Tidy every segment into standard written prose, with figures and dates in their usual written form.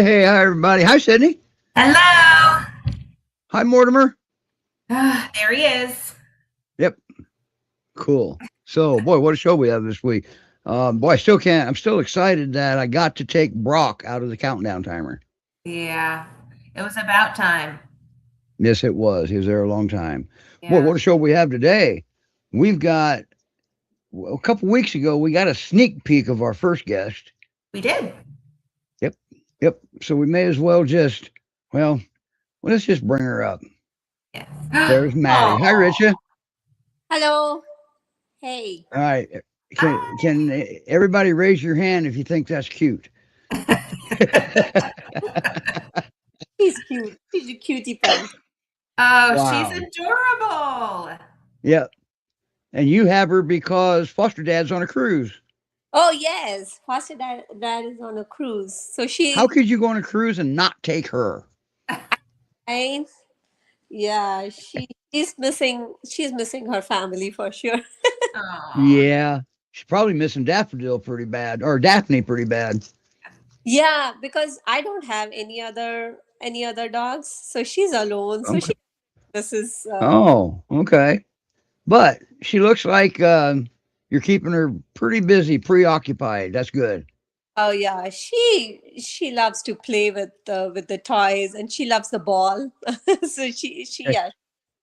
Hey, hi everybody. Hi Sydney. Hello. Hi Mortimer. There he is. Yep, cool. So, boy, what a show we have this week. Boy, I still can't. I'm still excited that I got to take Brock out of the countdown timer. Yeah, it was about time. Yes, it was. He was there a long time. Boy, Yeah, what a show we have today. We've got a couple weeks ago. We got a sneak peek of our first guest. we did. Yep, yep. So we may as well just well, let's just bring her up. Yes. There's Maddie. Hi, Oh, Richa. Hello. Hey. All right. hi. Can everybody raise your hand if you think that's cute? He's cute. He's a cutie pie. Oh, she's Wow. adorable. Yeah. And you have her because foster dad's on a cruise. Oh yes. Foster dad is on a cruise. So How could you go on a cruise and not take her? I yeah, she's missing her family for sure. Oh, Yeah. She's probably missing Daffodil pretty bad, or Daphne pretty bad. Yeah, because I don't have any other dogs. So she's alone. So Okay. she misses Oh, okay. But she looks like you're keeping her pretty busy, preoccupied. That's good. oh yeah, she loves to play with the toys and she loves the ball. So she Eh, yeah,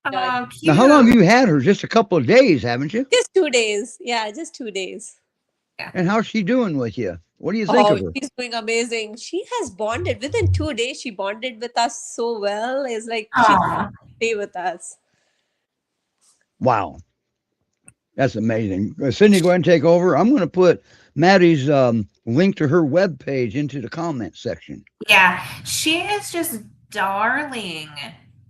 enjoys. oh, Now, how long cute. have you had her? Just a couple of days, haven't you? Just 2 days. Yeah, just 2 days. Yeah. And how's she doing with you? What do you think of Oh, her? she's doing amazing. She has bonded within 2 days. She bonded with us so well. It's like she Oh, stay with us. Wow. That's amazing. Sydney, go ahead and take over. I'm going to put Maddie's link to her webpage into the comment section. yeah. She is just darling.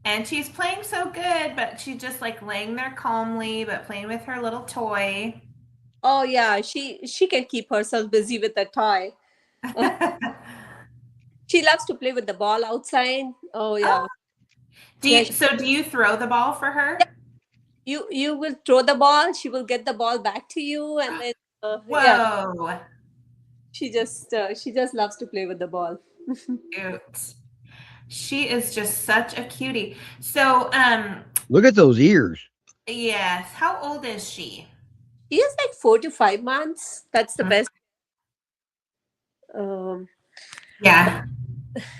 And she's playing so good, but she's just like laying there calmly, but playing with her little toy. Oh yeah, she can keep herself busy with the toy. Uh, she loves to play with the ball outside. Oh Oh, yeah, yeah. do you throw the ball for Yeah, her? you will throw the ball. She will get the ball back to you, and then yeah, Whoa. she just loves to play with the ball. Cute. She is just such a cutie. So, Look at those ears. yes, how old is she? She is like 4 to 5 months. That's the Mm, best. Um, yeah.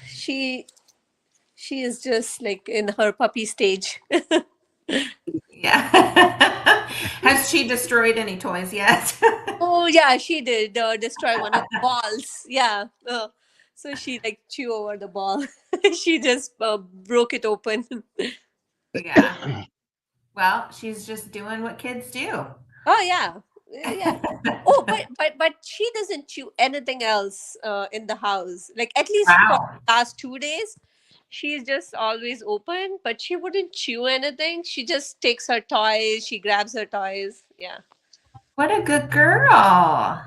she she is just like in her puppy stage. Yeah. Has she destroyed any toys yet? Oh yeah, she did destroy one of the balls. Yeah. So she like chew over the ball. She just broke it open. Yeah. Well, she's just doing what kids do. Oh yeah, yeah. Oh, but she doesn't chew anything else in the house. Like at least for Wow. the last 2 days, she's just always open. But she wouldn't chew anything. She just takes her toys. She grabs her toys. Yeah. What a good girl.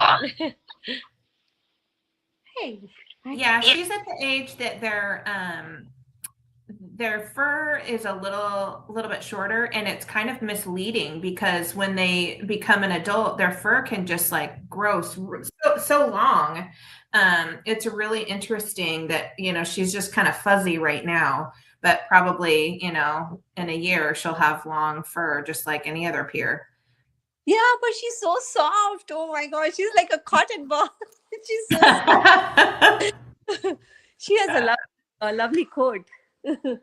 Hey. Yeah, she's at the age that their fur is a little bit shorter, and it's kind of misleading because when they become an adult their fur can just like grow so long. It's really interesting that she's just kind of fuzzy right now, but probably in a year she'll have long fur just like any other peer. Yeah, but she's so soft. Oh my gosh, she's like a cotton ball. She's so soft. She has a lovely coat. Oh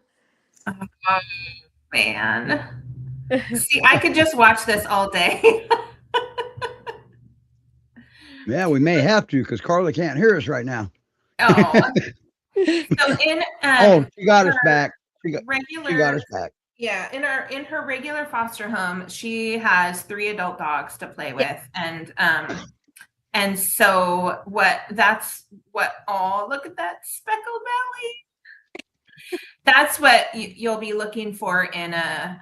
man, see, I could just watch this all day. Yeah, we may have to because Carla can't hear us right now. Oh, so in Oh, she got her us back. She got regular us back. yeah, in her regular foster home, she has 3 adult dogs to play Yeah, with, and so oh, look at that speckled belly. That's what you'll be looking for in a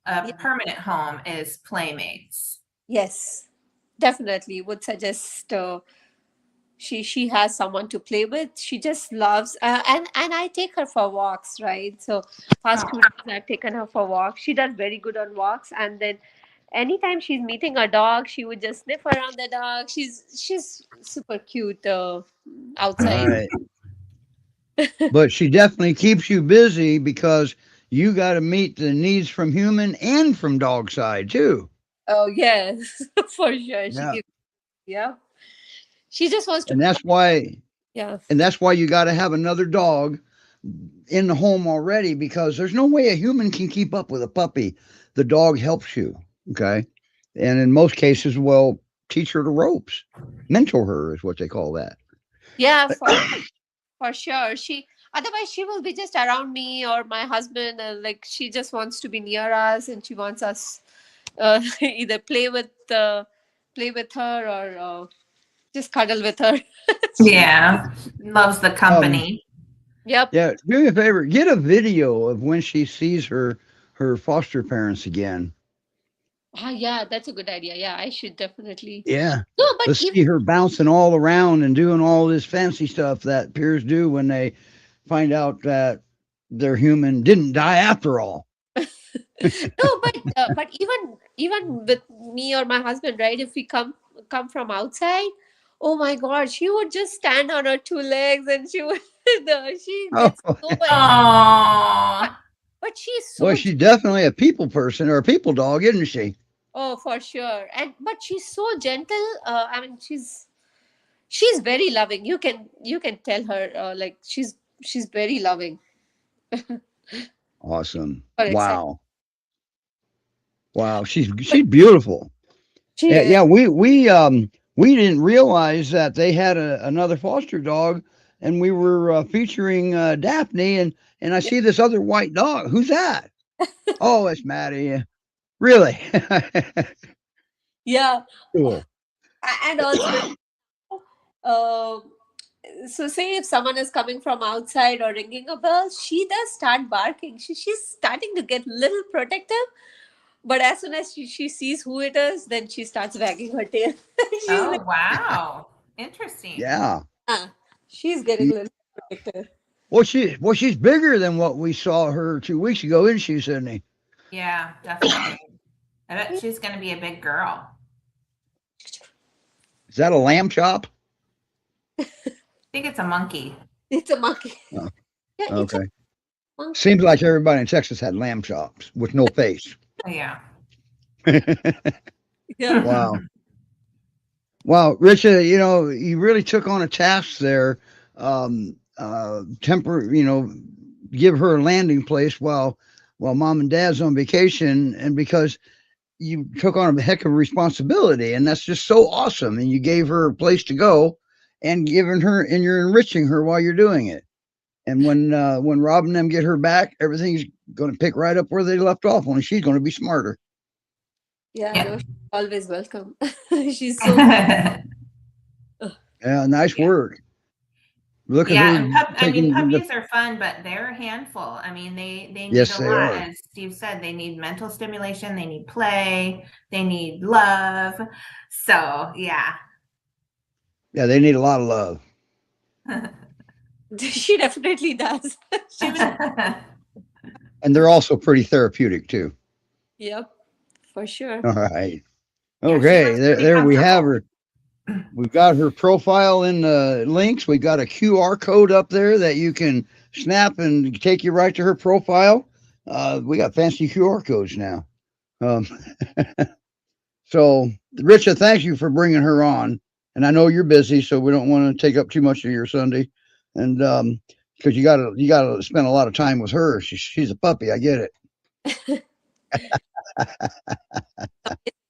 yeah. permanent home is playmates. Yes, definitely would suggest. She has someone to play with. She just loves, and I take her for walks, right? So past Oh, 2 days I've taken her for walks. She does very good on walks, and then anytime she's meeting a dog, she would just sniff around the dog. She's super cute All outside. right. but she definitely keeps you busy because you got to meet the needs from human and from dog side too. Oh yes, for sure. She Yeah. gives. Yeah. She just wants to. And that's why Yeah. you got to have another dog in the home already, because there's no way a human can keep up with a puppy. The dog helps you. Okay. And in most cases, well, teach her the ropes, mentor her is what they call that. Yeah. For sure. She otherwise she will be just around me or my husband, and like she just wants to be near us, and she wants us either play with her or just cuddle with her. Yeah. Loves the Um, company. Yep. yeah, do me a favor, get a video of when she sees her foster parents again. Ah, yeah, that's a good idea. Yeah, I should definitely. Yeah. No, but Let's even see her bouncing all around and doing all this fancy stuff that peers do when they find out that their human didn't die after all. no, but even with me or my husband, right? If we come from outside, oh my God, she would just stand on her two legs and she would she Oh, gets so excited. Oh, But she's well, so she's definitely a people person or a people dog, isn't she? oh for sure, and but she's so gentle. I mean, she's very loving. You can tell her like she's very loving. Awesome. Or excited. Wow. Wow. She's beautiful. She Yeah, is. yeah, we didn't realize that they had another foster dog, and we were featuring Daphne, and I see this other white dog. Who's that? Oh, it's Maddie. Really? Yeah, Cool. and also uh, so say if someone is coming from outside or ringing a bell, she does start barking. She's starting to get little protective, but as soon as she sees who it is, then she starts wagging her tail. She's like, oh, wow. Interesting. Yeah. ah, she's getting a little protective. She's bigger than what we saw her 2 weeks ago, isn't she, Sydney? Yeah, definitely. I bet she's going to be a big girl. Is that a lamb chop? I think it's a monkey. It's a monkey. Oh, Yeah, it's a okay. monkey. Seems like everybody in Texas had lamb chops with no face. Oh, yeah. Yeah. Wow. Wow, Richard, you really took on a task there. Give her a landing place while mom and dad's on vacation, and because you took on a heck of a responsibility, and that's just so awesome. And you gave her a place to go, and you're enriching her while you're doing it. And when Rob and them get her back, everything's going to pick right up where they left off. Only she's going to be smarter. Yeah, Yeah. no, she's always welcome. She's so Yeah, Yeah, nice work. Look at her and taking the. puppies are fun, but they're a handful. I mean, they need Yes, a they lot. are. As Steve said, they need mental stimulation, they need play, they need love. So, yeah. Yeah, they need a lot of love. she definitely does. She will. And they're also pretty therapeutic too. Yep, for sure. All right. Yeah, she Okay. looks There, pretty there we have comfortable. her. We've got her profile in the links. We've got a QR code up there that you can snap and take you right to her profile. We got fancy QR codes now. Um, so, Richa, thank you for bringing her on. And I know you're busy, so we don't want to take up too much of your Sunday. And because you gotta spend a lot of time with her. She's a puppy. I get it.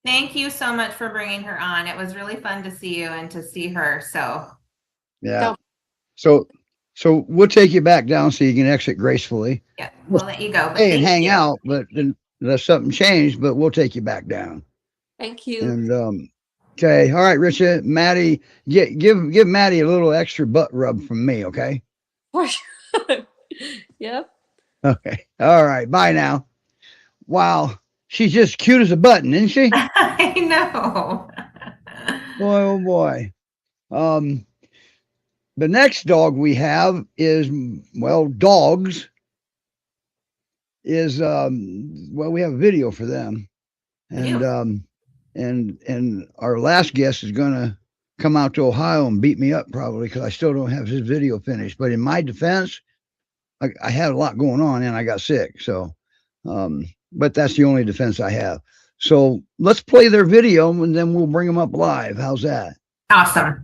Thank you so much for bringing her on. It was really fun to see you and to see her. So, Yeah. So we'll take you back down so you can exit gracefully. yeah, we'll let you go. But Stay and thank hang you. out, but then unless something changed, but we'll take you back down. Thank you. And okay, all right, Richard, Maddie, give Maddie a little extra butt rub from me, okay? For sure. Yep. Okay, all right, bye now. Wow, she's just cute as a button, isn't she? I know. Boy, oh boy. The next dog we have is dogs. Is we have a video for them. And Yeah. and our last guest is gonna come out to Ohio and beat me up probably because I still don't have his video finished. But in my defense, I had a lot going on and I got sick. So, but that's the only defense I have. So let's play their video and then we'll bring them up live. How's that? Awesome.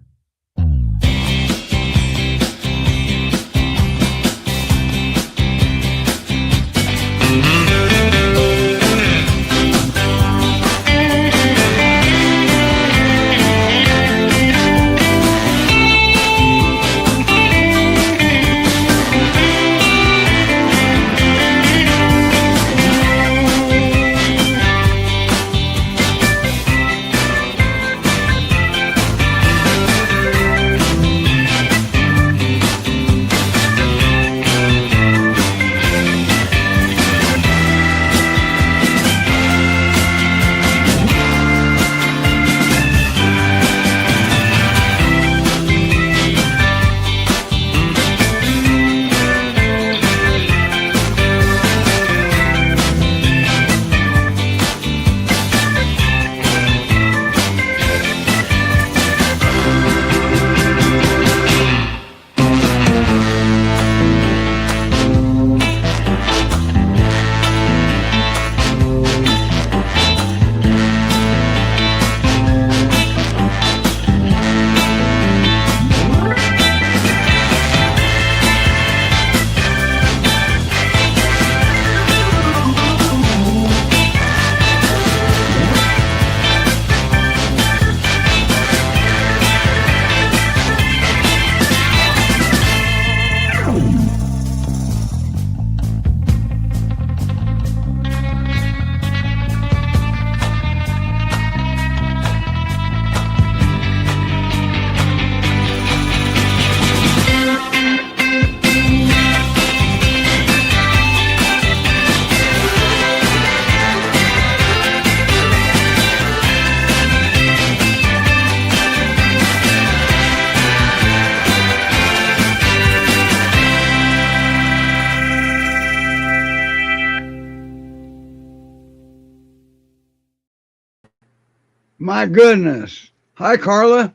My goodness. Hi, Carla.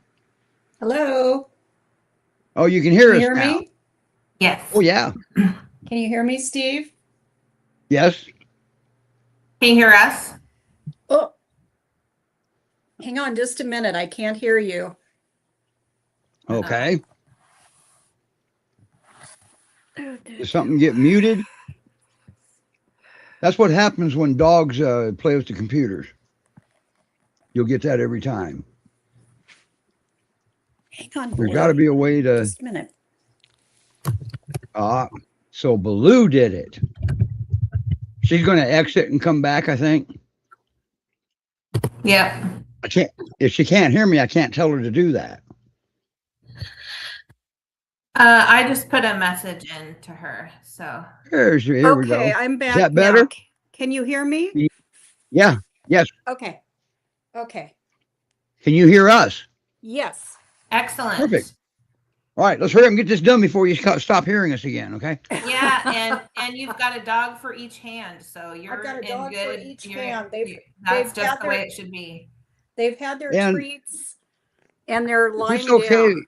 Hello. Oh, you can hear Can us you hear now. me? Yes. Oh, yeah. Can you hear me, Steve? Yes. Can you hear us? Oh, hang on just a minute. I can't hear you. Okay. Did something get muted? That's what happens when dogs play with the computers. You'll get that every time. Hang on. There's Baloo. got to be a way to. Just a minute. So Baloo did it. She's going to exit and come back, I think. Yep. I can't. If she can't hear me, I can't tell her to do that. I just put a message in to her. So Here we go. Okay, I'm back. Is that better? now. Can you hear me? Yeah. Yes. Okay. Okay. Can you hear us? Yes. excellent. Perfect. All right, let's hurry up and get this done before you stop hearing us again, okay? Yeah, and you've got a dog for each hand, so you're I've got a in dog for good. each you're- hand. That's they've just had the way their- it should be. They've had their And treats and they're If lying it's okay, down.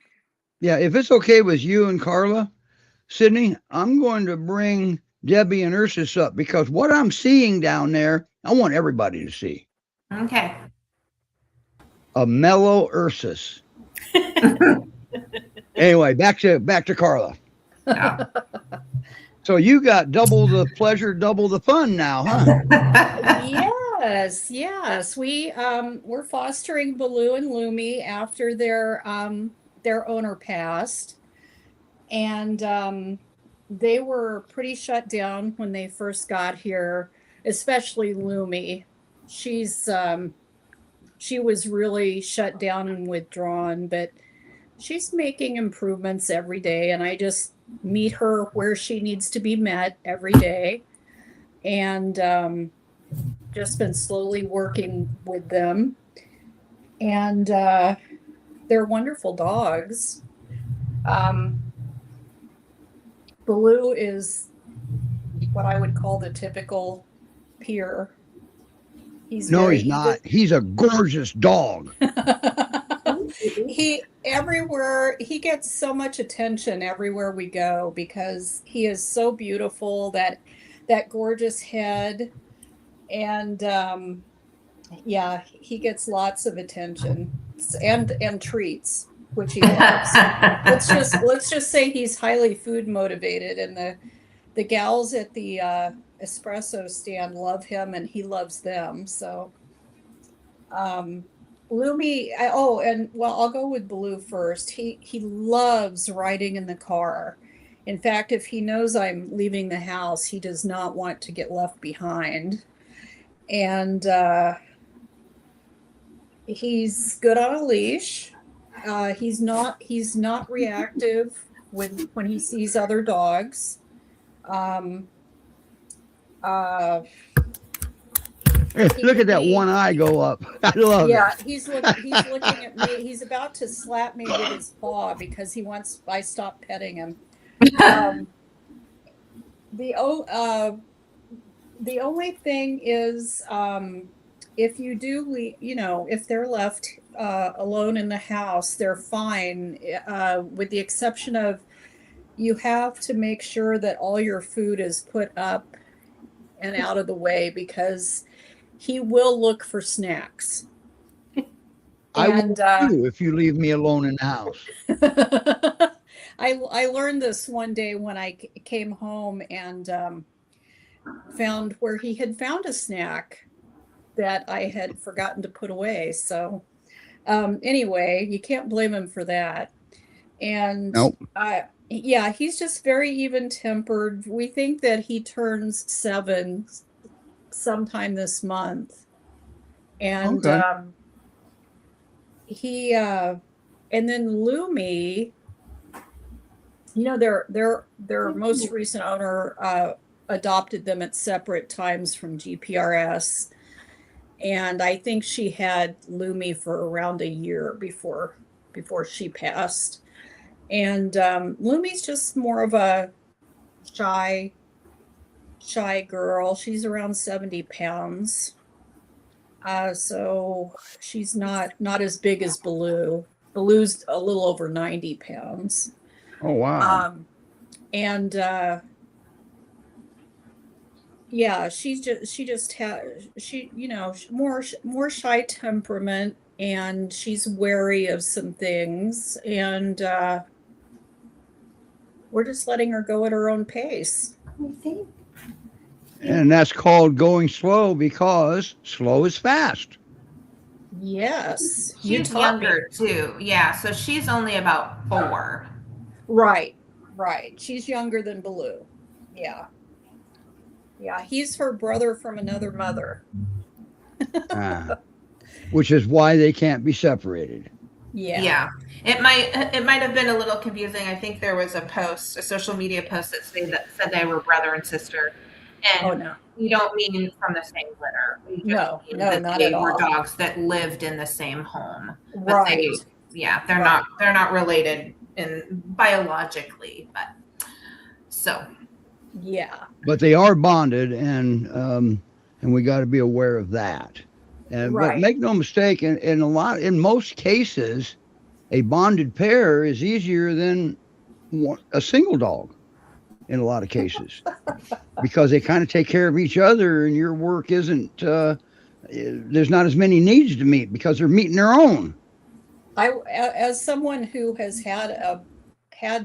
yeah, if it's okay with you and Carla, Sydney, I'm going to bring Debbie and Ursus up because what I'm seeing down there, I want everybody to see. Okay. A mellow Ursus. Anyway, back to Carla. Yeah. So you got double the pleasure, double the fun now, huh? Yes. We're fostering Baloo and Lumi after their owner passed, and they were pretty shut down when they first got here, especially Lumi. She was really shut down and withdrawn, but she's making improvements every day, and I just meet her where she needs to be met every day, and just been slowly working with them, and they're wonderful dogs. Baloo is what I would call the typical peer. No, he's not. He's a gorgeous dog. He everywhere he gets so much attention everywhere we go because he is so beautiful, that gorgeous head, and yeah, he gets lots of attention and treats, which he loves. Let's just say he's highly food motivated, and the gals at the espresso stand love him, and he loves them. So Lumi, and well, I'll go with Baloo first. He loves riding in the car. In fact, if he knows I'm leaving the house, he does not want to get left behind. And he's good on a leash. He's not reactive when he sees other dogs. Look at that one eye go up. I love Yeah, it. he's looking at me. He's about to slap me with his paw because he wants I stop petting him. The only thing is, if you do, if they're left alone in the house, they're fine, with the exception of you have to make sure that all your food is put up and out of the way because he will look for snacks. I will And too if you leave me alone in the house. I learned this one day when I came home and found where he had found a snack that I had forgotten to put away. So anyway, you can't blame him for that. And Nope. yeah, he's just very even-tempered. We think that he turns 7 sometime this month. And Okay. he and then Lumi, their most recent owner adopted them at separate times from GPRS, and I think she had Lumi for around a year before she passed. And Lumi's just more of a shy girl. She's around 70 pounds. So she's not as big as Baloo. Baloo's a little over 90 pounds. Oh wow. And yeah, she more shy temperament, and she's wary of some things, and we're just letting her go at her own pace. I think. And that's called going slow because slow is fast. Yes. She's younger too. Yeah, so she's only about 4. Right. She's younger than Baloo. Yeah. Yeah, he's her brother from another mother. Which is why they can't be separated. Yeah. It might have been a little confusing. I think there was a social media post that said they were brother and sister. And we don't mean from the same litter. We just mean that not they at were all. Dogs that lived in the same home. But Right. they're not related biologically, but so. Yeah. But they are bonded, and we got to be aware of that. And Right. But make no mistake, in most cases, a bonded pair is easier than a single dog. In a lot of cases, because they kind of take care of each other, and your work isn't. There's not as many needs to meet because they're meeting their own. As someone who has had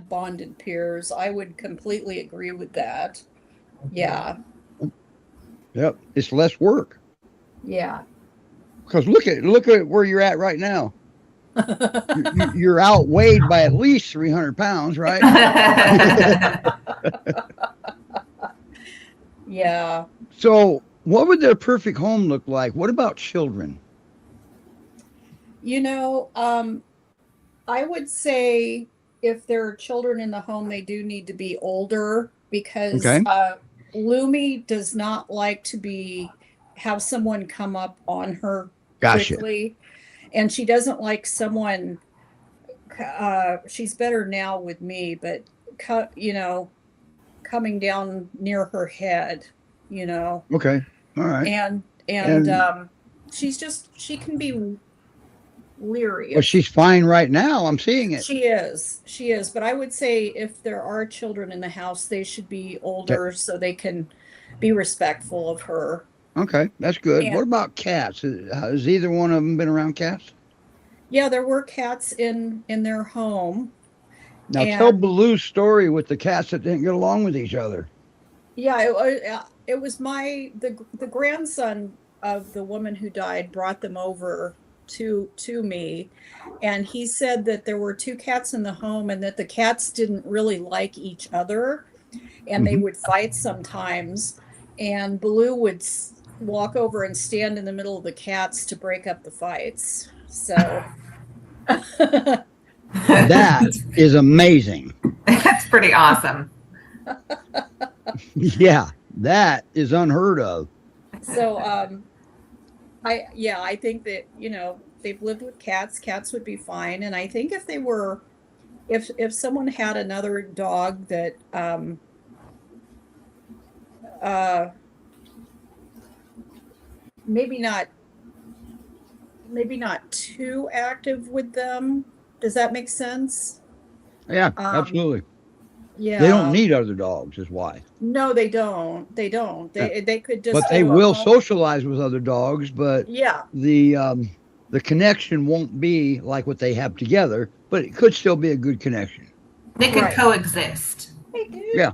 bonded pairs, I would completely agree with that. Yeah. Yep, it's less work. Yeah. Because look at where you're at right now. You're outweighed by at least 300 pounds, right? Yeah. So, what would their perfect home look like? What about children? I would say if there are children in the home, they do need to be older because Lumi does not like to have someone come up on her quickly. And she doesn't like someone, she's better now with me, but, coming down near her head, Okay. All right. And she can be leery. Well, she's fine right now. I'm seeing it. She is. But I would say if there are children in the house, they should be older so they can be respectful of her. Okay, that's good. And- What about cats? Has either one of them been around cats? Yeah, there were cats in their home. Now And- tell Baloo's story with the cats that didn't get along with each other. Yeah, it was the grandson of the woman who died brought them over to me, and he said that there were two cats in the home and that the cats didn't really like each other, and they would fight sometimes, and Baloo would walk over and stand in the middle of the cats to break up the fights. So That is amazing. That's pretty awesome. Yeah, that is unheard of. So I think that, you know, they've lived with cats. Cats would be fine. And I think if they were, if someone had another dog that maybe not too active with them. Does that make sense? Yeah, absolutely. Yeah. They don't need other dogs, is why. No, they don't. They don't. They could just. But they do a will home- socialize with other dogs. But Yeah. the connection won't be like what they have together. But it could still be a good connection. They could Right. coexist. They do. Yeah.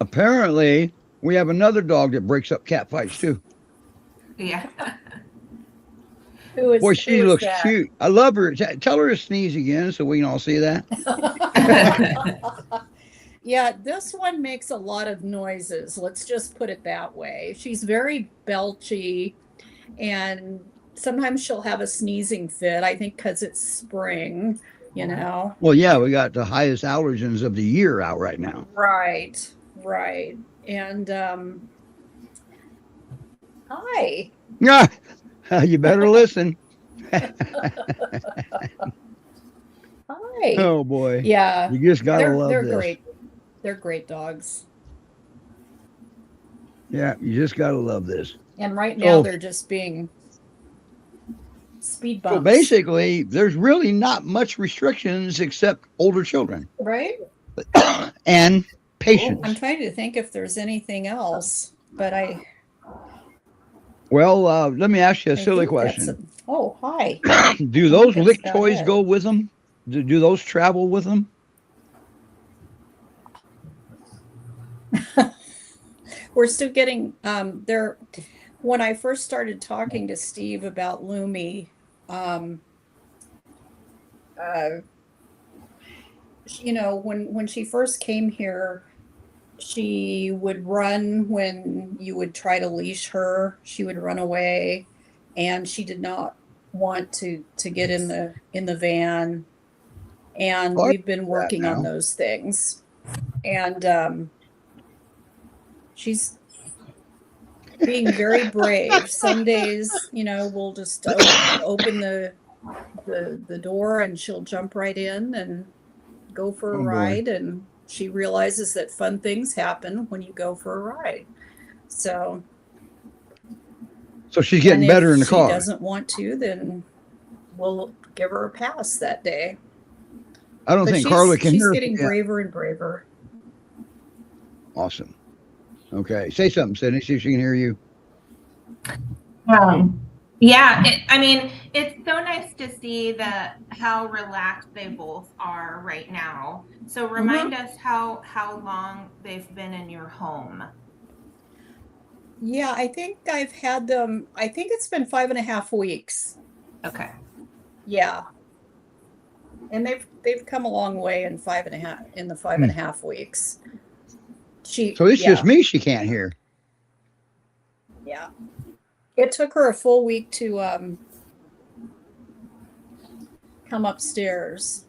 Apparently, we have another dog that breaks up cat fights too. Yeah. Who is? Boy, she who is looks that? cute. I love her. Tell her to sneeze again so we can all see that. Yeah, this one makes a lot of noises. Let's just put it that way. She's very belchy, and sometimes she'll have a sneezing fit. I think because it's spring, you know. Well, yeah, we got the highest allergens of the year out right now. Right. And hi. Yeah, you better listen. Hi. Oh boy. Yeah. You just gotta love they're this. great. They're great dogs. Yeah, you just gotta love this. And right now Oh. they're just being speed bumps. So basically, there's really not much restrictions except older children Right? and patience. I'm trying to think if there's anything else, but Well, let me ask you a I silly think that's question. oh, hi. Do those that's lick about toys it. go with them? Do those travel with them? We're still getting there. When I first started talking to Steve about Lumi, you know, when she first came here, she would run when you would try to leash her. She would run away, and she did not want to get in the van. And Oh, I we've been working on now. those things, and she's being very brave. Some days, you know, we'll just open the door and she'll jump right in and go for a Oh, boy. ride. And she realizes that fun things happen when you go for a ride. So she's getting and better if in the car. She doesn't want to, then we'll give her a pass that day. I don't But think Carla can she's hear. getting Yeah. braver and braver. Awesome. Okay, say something, Sydney. See if she can hear you. Yeah, I mean, it's so nice to see how relaxed they both are right now. So remind us how long they've been in your home. Yeah, I think I've had them. I think it's been 5.5 weeks. Okay. Yeah, and they've come a long way in 5.5 weeks. So it's just me she can't hear. Yeah. It took her a full week to come upstairs.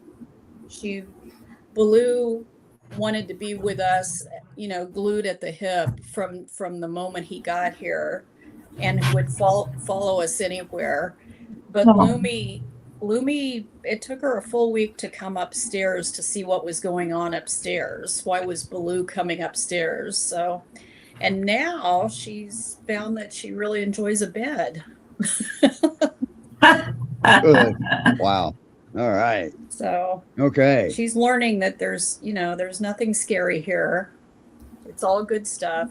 Baloo wanted to be with us, you know, glued at the hip from the moment he got here, and would follow us anywhere. But Lumi, it took her a full week to come upstairs to see what was going on upstairs. Why was Baloo coming upstairs? So, and now she's found that she really enjoys a bed. Good. Wow. All right. So Okay. she's learning that there's nothing scary here. It's all good stuff.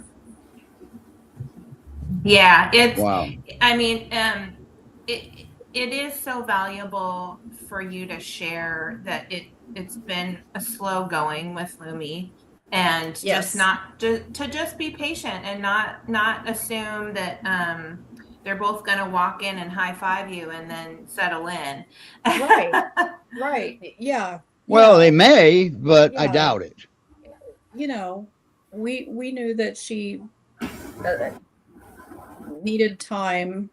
Yeah, Wow. I mean, it is so valuable for you to share that it's been a slow going with Lumi, and Yes. just be patient and not assume that they're both gonna walk in and high five you and then settle in. Right. Right. Yeah. Well, Yeah. they may, but I Yeah. doubt it. We knew that she needed time,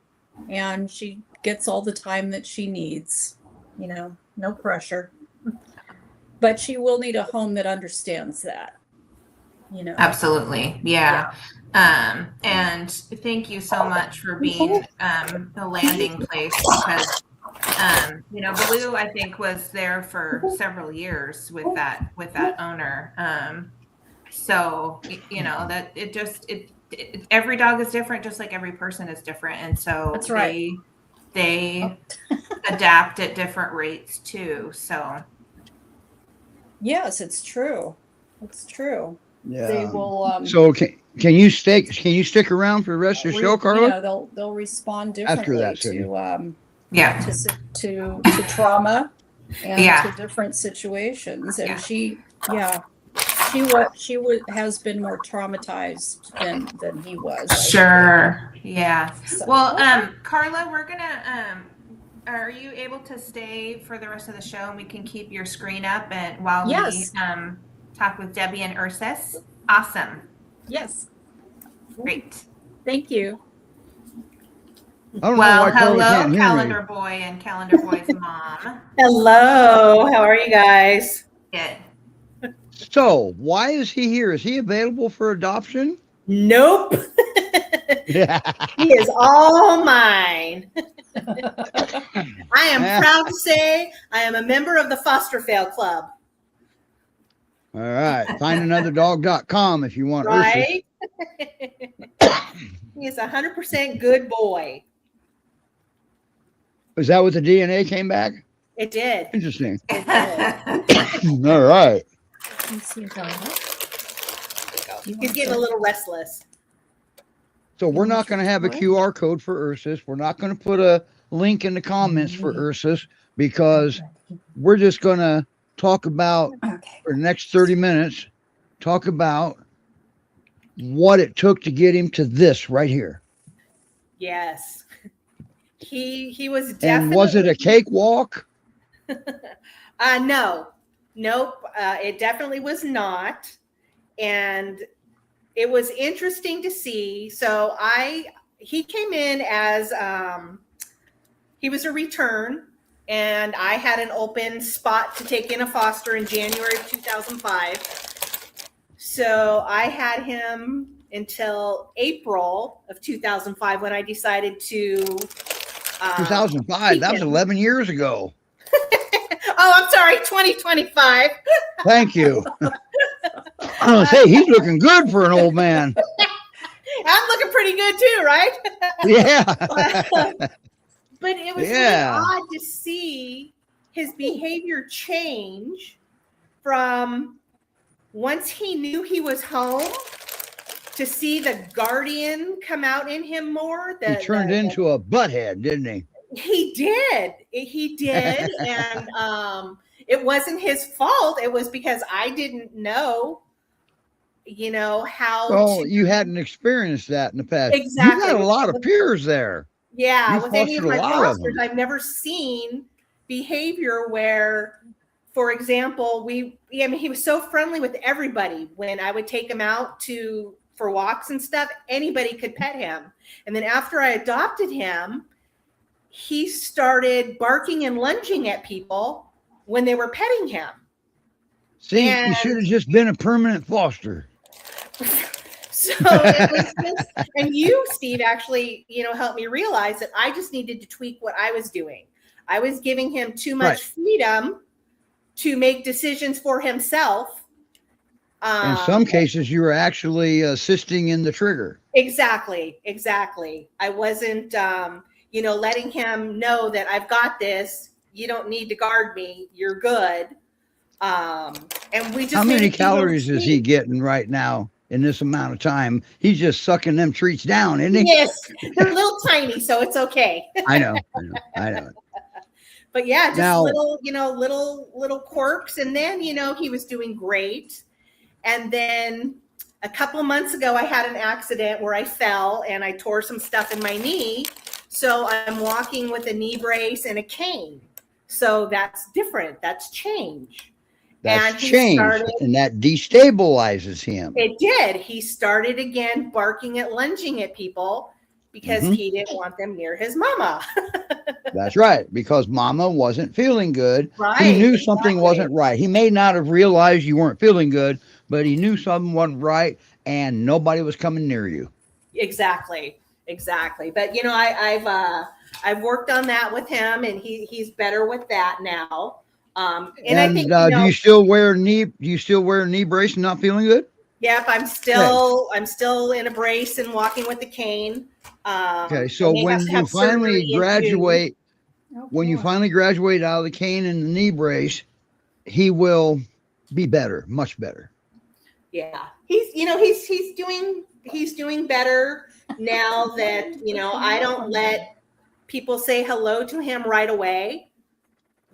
and she gets all the time that she needs. No pressure. But she will need a home that understands that. Absolutely. Yeah. And thank you so much for being the landing place, because Baloo, I think, was there for several years with that owner. So that every dog is different, just like every person is different, and so That's right. they adapt at different rates too. So Yes, it's true. It's true. Yeah. They will. So can you stick around for the rest of the show, Carla? They'll respond After differently that, Sydney. to trauma and Yeah. to different situations. And Yeah. she has been more traumatized than he was. Sure. Yeah. So, Well, Carla, we're gonna. Are you able to stay for the rest of the show, and we can keep your screen up and while Yes. we talk with Debbie and Ursus? Awesome. Yes. Great. Thank you. I don't know why Carla hello, can't hear Calendar me. Boy and Calendar Boy's mom. Hello, how are you guys? Good. So why is he here? Is he available for adoption? Nope. Yeah. He is all mine. I am proud to say I am a member of the Foster Fail Club. All right. Findanother.com if you want Ursus. Right? He is 100% good boy. Is that what the DNA came back? It did. Interesting. It did. All right. He's getting a little restless. So we're not going to have a QR code for Ursus. We're not going to put a link in the comments for Ursus, because we're just going to talk about, for the next 30 minutes, talk about what it took to get him to this right here. Yes. He was definitely. And was it a cakewalk? No. Nope. It definitely was not. And it was interesting to see. So he came in as he was a return, and I had an open spot to take in a foster in January of 2005. So I had him until April of 2005 when I decided to 2005. That was 11 years ago. Oh, I'm sorry, 2025. Thank you. Hey, he's looking good for an old man. I'm looking pretty good too, right? Yeah. But it was really odd to see his behavior change from once he knew he was home to see the guardian come out in him more. He turned into a butthead, didn't he? He did. He did. And it wasn't his fault. It was because I didn't know, how. Well, you hadn't experienced that in the past. Exactly. You got a lot of peers there. Yeah, You with any of my fostered a lot of fosters, them. I've never seen behavior where, for example, he was so friendly with everybody. When I would take him out for walks and stuff, anybody could pet him. And then after I adopted him, he started barking and lunging at people when they were petting him. See, you should have just been a permanent foster. So it was just, and you, Steve, actually, helped me realize that I just needed to tweak what I was doing. I was giving him too much freedom to make decisions for himself. In some cases, you were actually assisting in the trigger. Exactly. I wasn't, letting him know that I've got this. You don't need to guard me. You're good. And we just How made many it feel calories is he sweet. getting right now in this amount of time? He's just sucking them treats down, isn't he? Yes, they're a little tiny, so it's okay. I know. But yeah, just Now- little quirks. And then, he was doing great. And then a couple of months ago, I had an accident where I fell and I tore some stuff in my knee. So I'm walking with a knee brace and a cane. So that's different. That's change. That's And he changed, started- and that destabilizes him. It did. He started again barking at lunging at people because Mhm. he didn't want them near his mama. That's right, because Mama wasn't feeling good. Right. He knew something exactly. wasn't right. He may not have realized you weren't feeling good, but he knew something wasn't right, and nobody was coming near you. Exactly. But I've worked on that with him, and he's better with that now. And I think do you still wear knee? Do you still wear a knee brace and not feeling good? Yep, I'm still in a brace and walking with the cane. Okay, so and he when has to you have surgery finally in June. graduate, Oh, when you boy. finally graduate out of the cane and the knee brace, he will be better, much better. Yeah, he's doing better now that I don't let people say hello to him right away.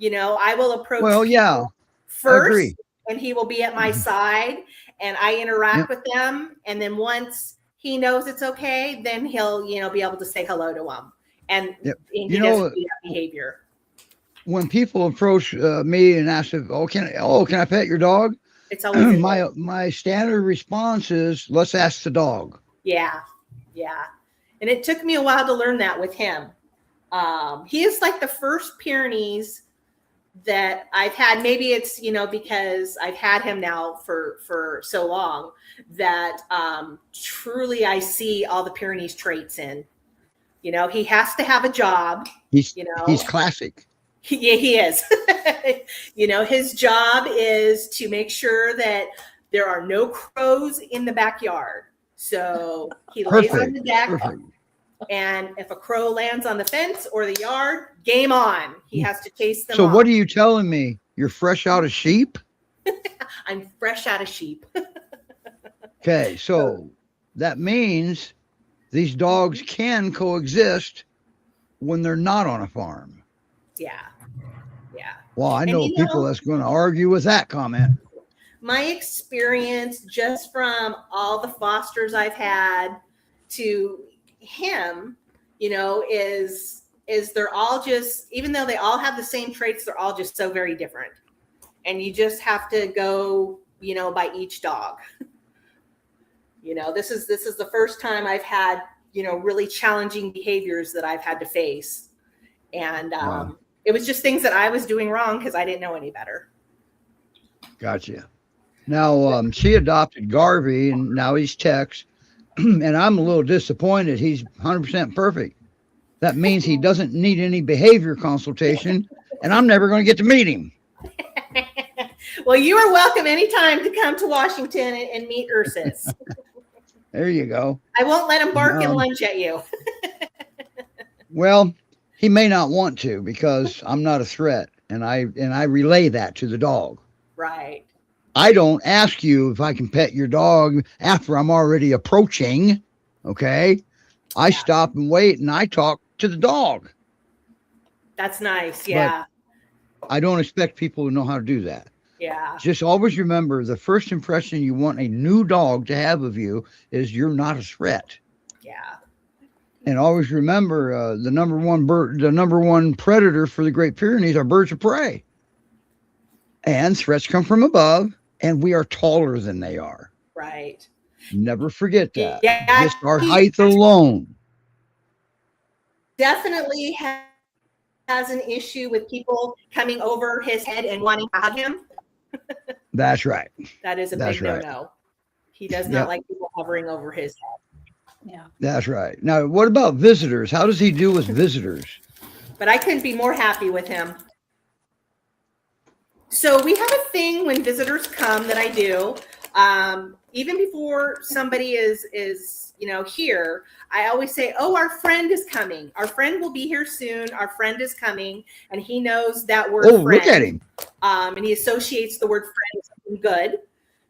I will approach Well, yeah, people first, agree. and he will be at my side, and I interact with them, and then once he knows it's okay, then he'll be able to say hello to him, and, Yep. and he doesn't do that behavior. When people approach me and ask if, can I pet your dog? It's always my standard response is, let's ask the dog. Yeah. And it took me a while to learn that with him. He is like the first Pyrenees that I've had. Maybe it's, because I've had him now for so long that truly I see all the Pyrenees traits in. He has to have a job. He's classic. Yeah, he is. His job is to make sure that there are no crows in the backyard. So he lays on the deck, Perfect. and if a crow lands on the fence or the yard, game on. He has to chase them So off. what are you telling me? You're fresh out of sheep? I'm fresh out of sheep. Okay, so that means these dogs can coexist when they're not on a farm. Yeah. Well, I And know people that's going to argue with that comment. My experience just from all the fosters I've had to him, is they're all just, even though they all have the same traits, they're all just so very different. And you just have to go, by each dog. This is the first time I've had, really challenging behaviors that I've had to face. And Wow. It was just things that I was doing wrong because I didn't know any better. Gotcha. Now, she adopted Garvey, and now he's Tex, and I'm a little disappointed. He's 100% perfect. That means he doesn't need any behavior consultation, and I'm never going to get to meet him. Well, you are welcome anytime to come to Washington and meet Ursus. There you go. I won't let him bark and No. lunge at you. Well, he may not want to because I'm not a threat, and I relay that to the dog. Right. I don't ask you if I can pet your dog after I'm already approaching. Okay. I stop and wait and I talk to the dog. That's nice. Yeah. I don't expect people to know how to do that. Yeah. Just always remember the first impression you want a new dog to have of you is you're not a threat. Yeah. And always remember the number one predator for the Great Pyrenees are birds of prey. And threats come from above, and we are taller than they are. Right. Never forget that. Yeah. Just our height alone. Definitely has an issue with people coming over his head and wanting to hug him. That's right. That is a That's big right. no-no. He does not like people hovering over his head. Yeah. That's right. Now, what about visitors? How does he do with visitors? But I couldn't be more happy with him. So we have a thing when visitors come that I do. even before somebody is here, I always say, oh, our friend is coming. Our friend will be here soon. Our friend is coming. And he knows that word friend. Look at him. And he associates the word friend with something good.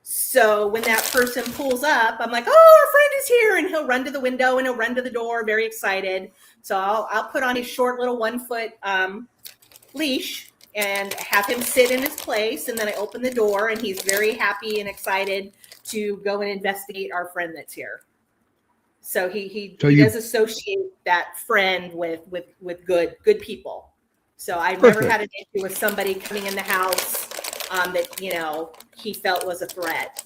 So when that person pulls up, I'm like, oh, our friend is here. And he'll run to the window and he'll run to the door, very excited. So I'll put on his short little 1 foot leash and have him sit in his place. And then I open the door and he's very happy and excited to go and investigate our friend that's here. So he does associate that friend with good people. So I've never had an issue with somebody coming in the house that he felt was a threat.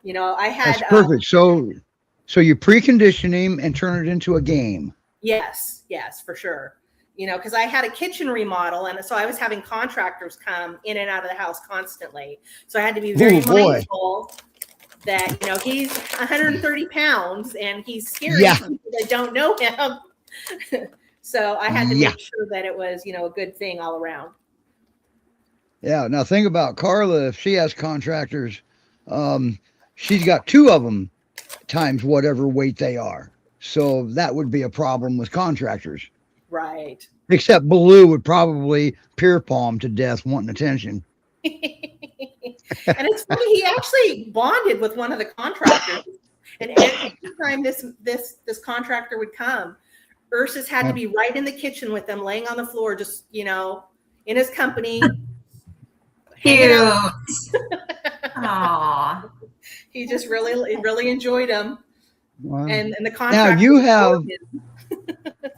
I had that's perfect. So you precondition him and turn it into a game. Yes, for sure. Because I had a kitchen remodel, and so I was having contractors come in and out of the house constantly. So I had to be very mindful that he's 130 pounds and he's scary to people that don't know him. So I had to make sure that it was a good thing all around. Yeah. Now think about Carla. If she has contractors, she's got 2 of them times whatever weight they are. So that would be a problem with contractors. Right. Except Baloo would probably peer palm to death wanting attention. And it's funny, he actually bonded with one of the contractors. And every time this contractor would come, Ursus had to be right in the kitchen with them, laying on the floor, just in his company. Cute. Aww. He just really enjoyed him. Wow. And the contractor. Now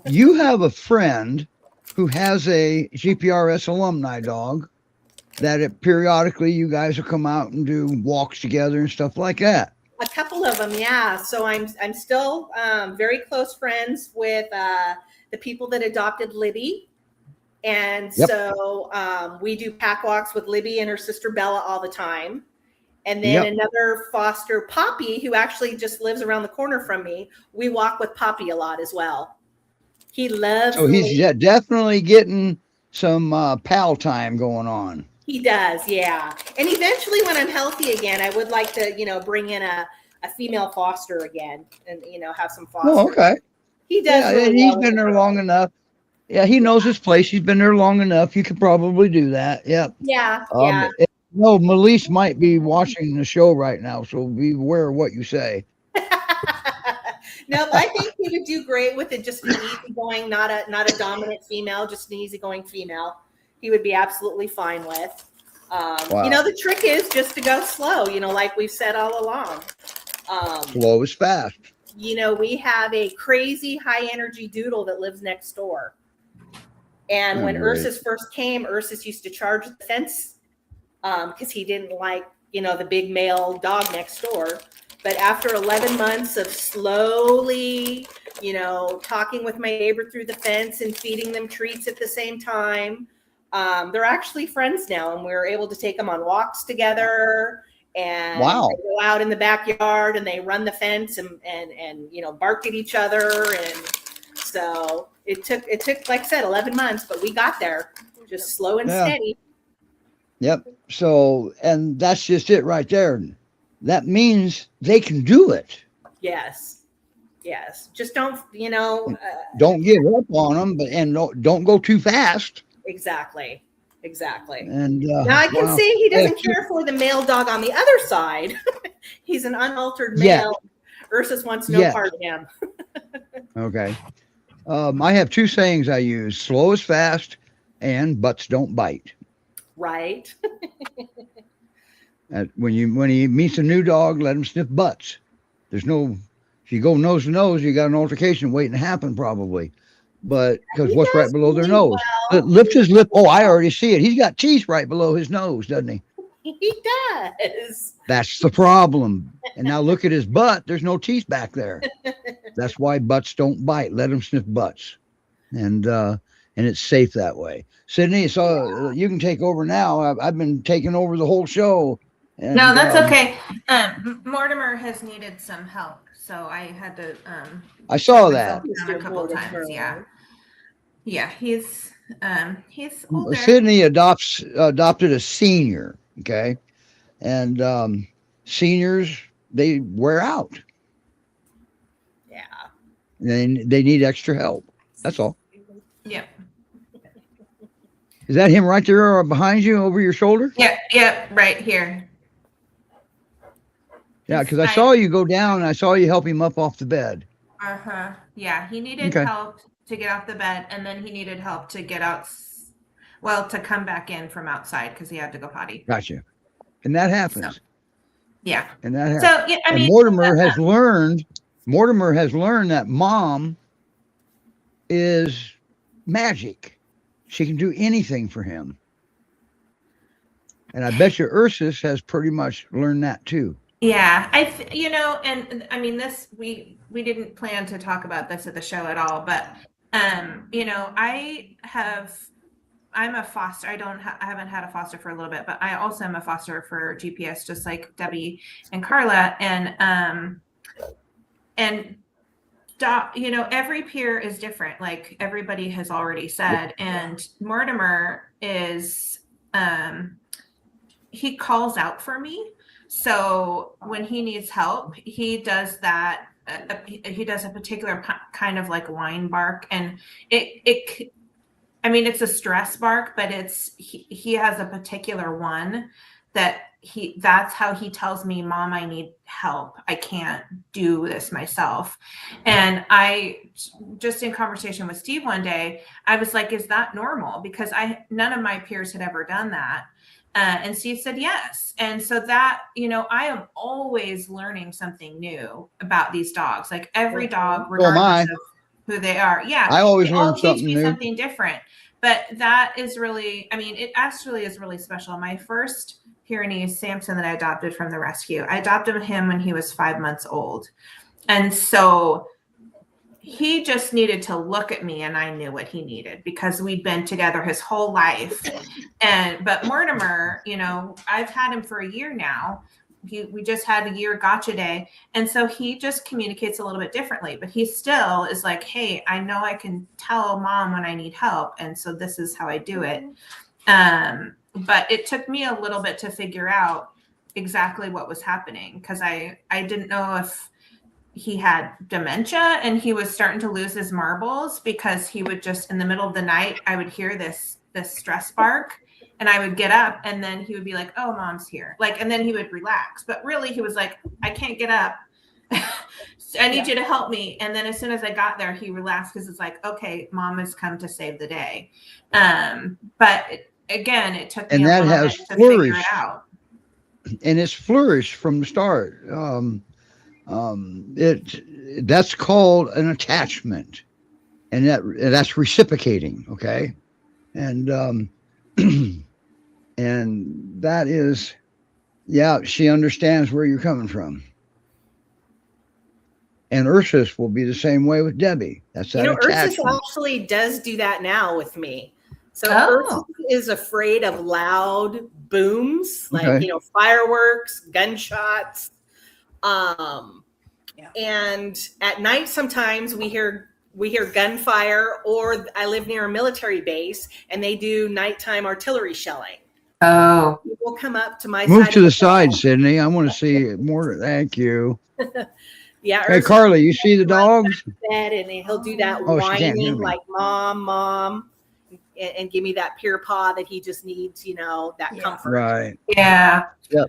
you have a friend who has a GPRS alumni dog that periodically you guys will come out and do walks together and stuff like that. A couple of them, yeah. So I'm still very close friends with the people that adopted Libby. And so we do pack walks with Libby and her sister Bella all the time. And then another foster, Poppy, who actually just lives around the corner from me. We walk with Poppy a lot as well. He loves. So he's definitely getting some pal time going on. He does, yeah. And eventually, when I'm healthy again, I would like to, bring in a female foster again, and have some foster. Oh, okay. He does. Yeah, and he's been there long enough. Yeah, he knows his place. He's been there long enough. You could probably do that. Yep. Yeah. No, Melise might be watching the show right now, so be aware of what you say. No, I think he would do great with it. Just an easygoing, not a dominant female, just an easygoing female. He would be absolutely fine with. Wow. The trick is just to go slow. Like we've said all along. Slow is fast. We have a crazy high energy doodle that lives next door. And when Ursus first came, Ursus used to charge the fence because he didn't like, the big male dog next door. But after 11 months of slowly, talking with my neighbor through the fence and feeding them treats at the same time, they're actually friends now. And we're able to take them on walks together. And they go out in the backyard and they run the fence and bark at each other. And so it took, like I said, 11 months, but we got there just slow and steady. Yep. So, and that's just it right there. That means they can do it. Yes. Just don't, don't give up on them, and don't go too fast. Exactly. And now I can see he doesn't care for the male dog on the other side. He's an unaltered male. Ursus wants no part of him. Okay. I have 2 sayings I use: slow is fast, and butts don't bite. Right. When he meets a new dog, let him sniff butts. If you go nose to nose, you got an altercation waiting to happen probably. But because what's right below their nose? Lift his lip. Oh, I already see it. He's got teeth right below his nose, doesn't he? He does. That's the problem. And now look at his butt. There's no teeth back there. That's why butts don't bite. Let them sniff butts. And it's safe that way. Sydney, so you can take over now. I've been taking over the whole show. And, no, that's okay. Mortimer has needed some help, so I had to. I saw that a couple of times. Yeah, he's older. Sydney adopted a senior. Okay, and seniors they wear out. Yeah. They need extra help. That's all. Yep. Is that him right there or behind you over your shoulder? Yep, right here. Yeah, because I saw you go down and I saw you help him up off the bed. Uh-huh. Yeah, he needed Okay. help to get off the bed, and then he needed help to get out, to come back in from outside because he had to go potty. Gotcha. And that happens. So, yeah. And that happens. So, yeah, I And mean, Mortimer has learned that mom is magic. She can do anything for him. And I bet you Ursus has pretty much learned that too. yeah, and I mean, this, we didn't plan to talk about this at the show at all, but, I'm a foster. I haven't had a foster for a little bit, but I also am a foster for GPS, just like Debbie and Carla. And every peer is different. Like everybody has already said, and Mortimer is, he calls out for me. So when he needs help, he does that. He does a particular kind of like whine bark, and it's a stress bark, but he has a particular one that's how he tells me, Mom, I need help. I can't do this myself. And I just in conversation with Steve one day, I was like, is that normal? Because none of my peers had ever done that. And Steve said yes. And so that, I am always learning something new about these dogs. Like every dog, regardless of who they are. Yeah. I always they learn all teach something me new. something different. But that is really, it actually is really special. My first Pyrenees, Samson, that I adopted from the rescue, I adopted him when he was 5 months old. And so he just needed to look at me and I knew what he needed because we'd been together his whole life. But Mortimer, I've had him for a year now. We just had a year gotcha day. And so he just communicates a little bit differently, but he still is like, hey, I know I can tell Mom when I need help. And so this is how I do it. But it took me a little bit to figure out exactly what was happening because I didn't know if he had dementia and he was starting to lose his marbles because he would just in the middle of the night, I would hear this stress bark. And I would get up and then he would be like, oh, Mom's here. And then he would relax. But really he was like, I can't get up. I need you to help me. And then as soon as I got there, he relaxed because it's like, okay, Mom has come to save the day. But again, it took me a little bit to figure it out. And it's flourished from the start. That's called an attachment. And that's reciprocating. Okay. And and that is, she understands where you're coming from. And Ursus will be the same way with Debbie. That's that attachment. Ursus actually does do that now with me. So Ursus is afraid of loud booms, like, fireworks, gunshots. And at night, sometimes we hear gunfire, or I live near a military base and they do nighttime artillery shelling. Oh, People come up to my Move side. to the side, Sydney. I want to see more. Thank you. Yeah. Hey, Carly, you see the dogs? And he'll do that She can't hear whining, me. like Mom, and give me that peer paw that he just needs, that comfort. Right. yeah. Yep.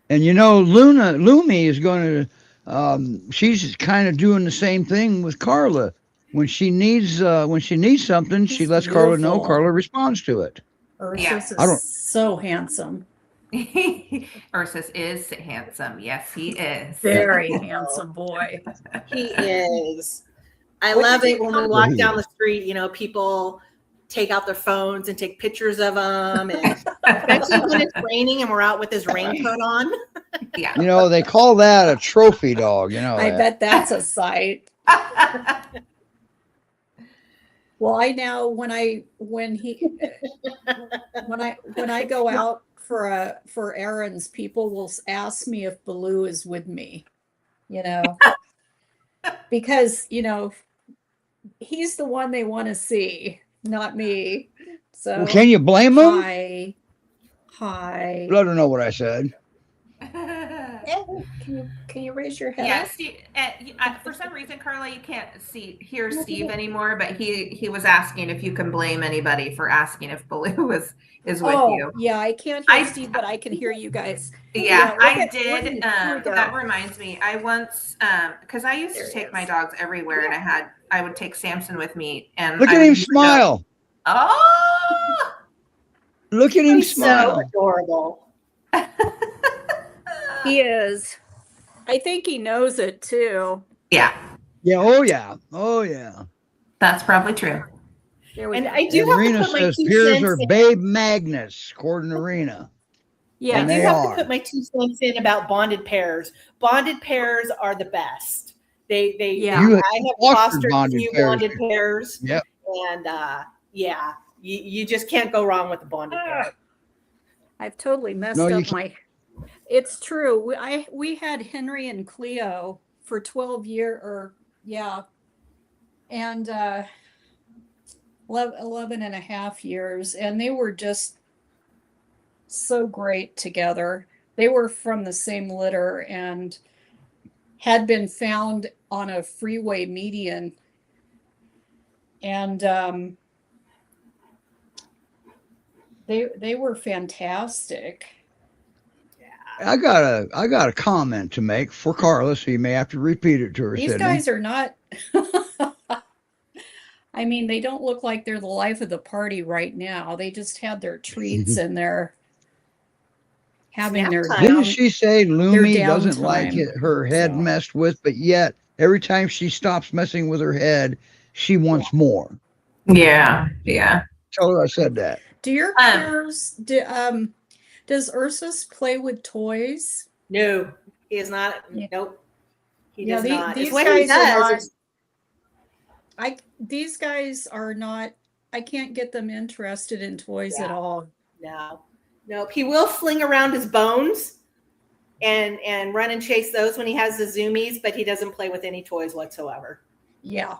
And Lumi is going to. She's kind of doing the same thing with Carla. When she needs something, she lets Carla know. Carla responds to it. Ursus is so handsome. Ursus is handsome. Yes, he is. Very handsome boy. He is. I love it when we walk down the street, people take out their phones and take pictures of them. And especially when it's raining and we're out with his raincoat on. Yeah. They call that a trophy dog. I bet that's a sight. Well, I now when I go out for errands, people will ask me if Baloo is with me, because he's the one they want to see, not me. So Well, can you blame them? Hi. Let her know what I said. Can you raise your head? Yeah, up? Steve. For some reason, Carla, you can't hear Steve anymore. But he was asking if you can blame anybody for asking if Baloo is with you. Yeah, I can't hear Steve, but I can hear you guys. Yeah, we're I getting did. through there. That reminds me. I once, because I used There to he take my is. dogs everywhere, and I would take Samson with me, and Look I at would him never smile. know- Oh. Look at him He's so smile. adorable. He is. I think he knows it too. Yeah, Yeah. Oh yeah. Oh yeah. that's probably true. There we And go. I do And have to Rena put my says 2 peers cents are in. babe magnets, according to Rena. Yeah, I And do they have are. to put my 2 cents in about bonded pairs. Bonded pairs are the best. They Yeah. You I have fostered fostered a bonded few pairs. bonded pairs. Yep. And yeah, you just can't go wrong with a bonded pair. I've totally messed No, you up can't. my. It's true. We had Henry and Cleo for 12 years, or yeah, and 11 and a half years, and they were just so great together. They were from the same litter and had been found on a freeway median, and they were fantastic. I got a comment to make for Carla, so you may have to repeat it to her. These Sydney. guys are not. I mean, they don't look like they're the life of the party right now. They just had their treats and they're having Nap their time. Didn't down. she say Lumi doesn't like downtime, her head so. messed with, but yet every time she stops messing with her head, she wants more. Yeah. Tell her I said that. Do your pairs? Does Ursus play with toys? No, he is not. Yeah. Nope. He Yeah, does not. these It's what he guys are not. does. These guys are not. I can't get them interested in toys at all. No. Nope. He will fling around his bones and run and chase those when he has the zoomies, but he doesn't play with any toys whatsoever. Yeah.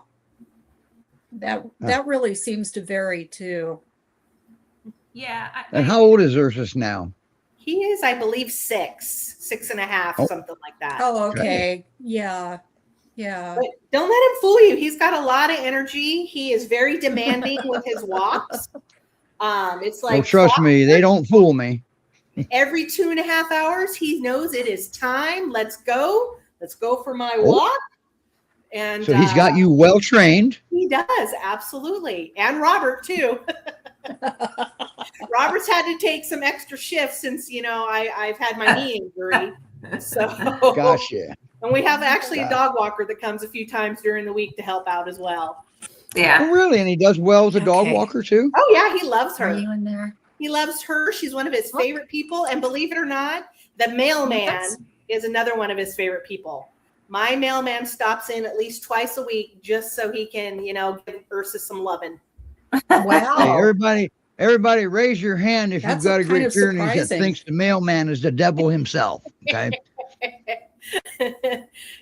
That really seems to vary too. Yeah. And how old is Ursus now? He is, I believe, 6 and a half, something like that. Oh, okay. Yeah. Yeah. But don't let him fool you. He's got a lot of energy. He is very demanding with his walks. It's like, Well, trust me, they don't fool me. every 2.5 hours, he knows it is time. Let's go. Let's go for my walk. And So he's got you well trained. He does, absolutely. And Robert, too. Robert's had to take some extra shifts since, I've had my knee injury. So, Gotcha. And we have actually a dog walker that comes a few times during the week to help out as well. Yeah. Oh, really? And he does well with a dog Okay. walker too? Oh, yeah, he loves her. Are you in there? He loves her. She's one of his favorite people. And believe it or not, the mailman is another one of his favorite people. My mailman stops in at least twice a week just so he can, give Ursus some loving. Wow. Hey, everybody raise your hand if That's you've got a kind Great of Pyrenees that surprising. thinks the mailman is the devil himself. Okay.